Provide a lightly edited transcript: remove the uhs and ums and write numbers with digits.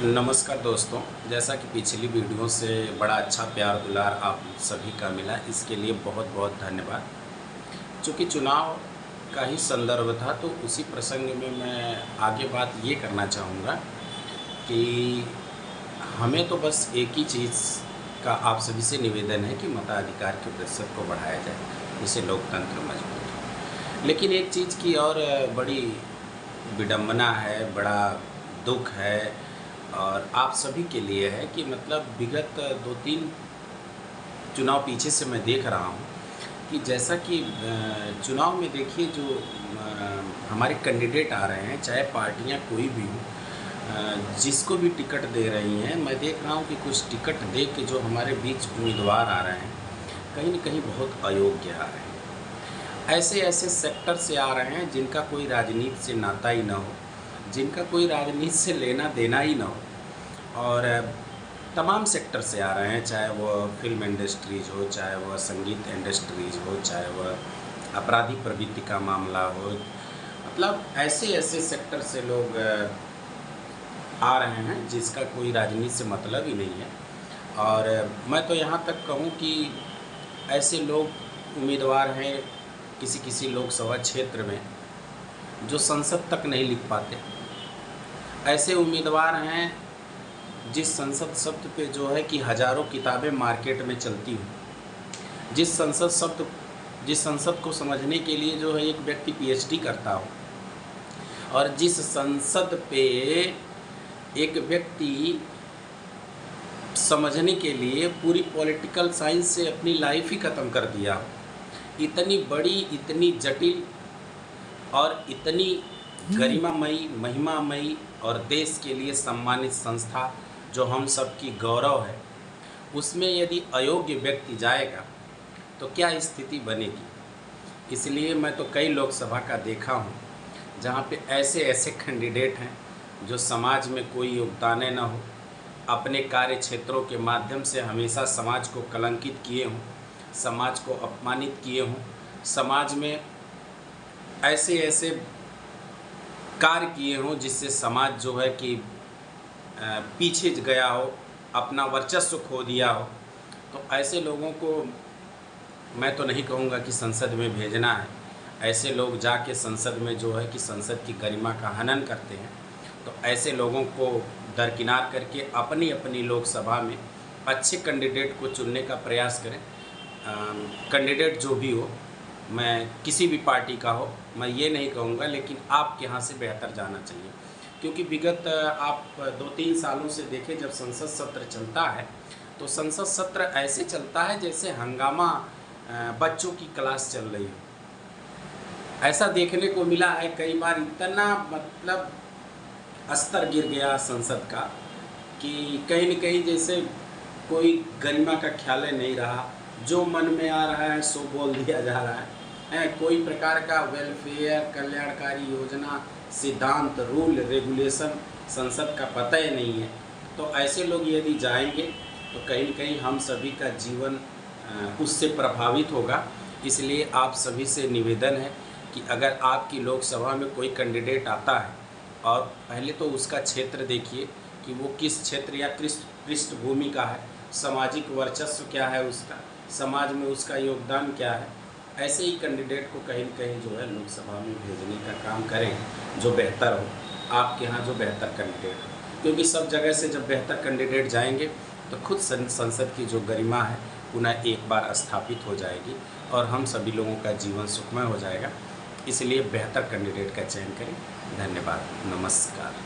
नमस्कार दोस्तों, जैसा कि पिछली वीडियो से बड़ा अच्छा प्यार दुलार आप सभी का मिला, इसके लिए बहुत बहुत धन्यवाद। चूँकि चुनाव का ही संदर्भ था तो उसी प्रसंग में मैं आगे बात ये करना चाहूँगा कि हमें तो बस एक ही चीज़ का आप सभी से निवेदन है कि मताधिकार के प्रतिशत को बढ़ाया जाए, जिससे लोकतंत्र मजबूत हो। लेकिन एक चीज़ की और बड़ी विडंबना है, बड़ा दुख है और आप सभी के लिए है कि मतलब विगत 2-3 चुनाव पीछे से मैं देख रहा हूँ कि जैसा कि चुनाव में देखिए जो हमारे कैंडिडेट आ रहे हैं, चाहे पार्टियां कोई भी हों, जिसको भी टिकट दे रही हैं, मैं देख रहा हूँ कि कुछ टिकट दे के जो हमारे बीच उम्मीदवार आ रहे हैं, कहीं न कहीं बहुत अयोग्य आ रहे हैं। ऐसे ऐसे सेक्टर से आ रहे हैं जिनका कोई राजनीति से नाता ही ना हो, जिनका कोई राजनीति से लेना देना ही ना हो, और तमाम सेक्टर से आ रहे हैं, चाहे वह फिल्म इंडस्ट्रीज़ हो, चाहे वह संगीत इंडस्ट्रीज़ हो, चाहे वह आपराधिक प्रवृत्ति का मामला हो, मतलब ऐसे ऐसे सेक्टर से लोग आ रहे हैं जिसका कोई राजनीति से मतलब ही नहीं है। और मैं तो यहाँ तक कहूँ कि ऐसे लोग उम्मीदवार हैं किसी किसी लोकसभा क्षेत्र में जो संसद तक नहीं लिख पाते। ऐसे उम्मीदवार हैं जिस संसद शब्द पे जो है कि हज़ारों किताबें मार्केट में चलती हों, जिस संसद को समझने के लिए जो है एक व्यक्ति पीएचडी करता हो, और जिस संसद पे एक व्यक्ति समझने के लिए पूरी पॉलिटिकल साइंस से अपनी लाइफ ही ख़त्म कर दिया हो। इतनी बड़ी, इतनी जटिल और इतनी गरिमामयी, महिमामयी और देश के लिए सम्मानित संस्था जो हम सब की गौरव है, उसमें यदि अयोग्य व्यक्ति जाएगा तो क्या स्थिति बनेगी। इसलिए मैं तो कई लोकसभा का देखा हूँ जहाँ पे ऐसे ऐसे कैंडिडेट हैं जो समाज में कोई योगदान न हो, अपने कार्य क्षेत्रों के माध्यम से हमेशा समाज को कलंकित किए हों, समाज को अपमानित किए हों, समाज में ऐसे ऐसे कार्य किए हों जिससे समाज जो है कि पीछे गया हो, अपना वर्चस्व खो दिया हो। तो ऐसे लोगों को मैं तो नहीं कहूँगा कि संसद में भेजना है। ऐसे लोग जाके संसद में जो है कि संसद की गरिमा का हनन करते हैं। तो ऐसे लोगों को दरकिनार करके अपनी अपनी लोकसभा में अच्छे कैंडिडेट को चुनने का प्रयास करें। कैंडिडेट जो भी हो, मैं किसी भी पार्टी का हो, मैं ये नहीं कहूँगा, लेकिन आपके यहाँ से बेहतर जाना चाहिए। क्योंकि विगत आप 2-3 सालों से देखें, जब संसद सत्र चलता है तो संसद सत्र ऐसे चलता है जैसे हंगामा बच्चों की क्लास चल रही हो। ऐसा देखने को मिला है कई बार, इतना मतलब स्तर गिर गया संसद का कि कहीं न कहीं जैसे कोई गरिमा का ख्याल नहीं रहा, जो मन में आ रहा है सो बोल दिया जा रहा है। कोई प्रकार का वेलफेयर, कल्याणकारी योजना, सिद्धांत, रूल, रेगुलेशन संसद का पता ही नहीं है। तो ऐसे लोग यदि जाएंगे तो कहीं न कहीं हम सभी का जीवन उससे प्रभावित होगा। इसलिए आप सभी से निवेदन है कि अगर आपकी लोकसभा में कोई कैंडिडेट आता है, और पहले तो उसका क्षेत्र देखिए कि वो किस क्षेत्र या किस पृष्ठभूमि का है, सामाजिक वर्चस्व क्या है उसका, समाज में उसका योगदान क्या है। ऐसे ही कैंडिडेट को कहीं न कहीं जो है लोकसभा में भेजने का काम करें जो बेहतर हो, आपके यहाँ जो बेहतर कैंडिडेट हो। क्योंकि सब जगह से जब बेहतर कैंडिडेट जाएंगे तो खुद संसद की जो गरिमा है पुनः एक बार स्थापित हो जाएगी और हम सभी लोगों का जीवन सुखमय हो जाएगा। इसलिए बेहतर कैंडिडेट का चयन करें। धन्यवाद, नमस्कार।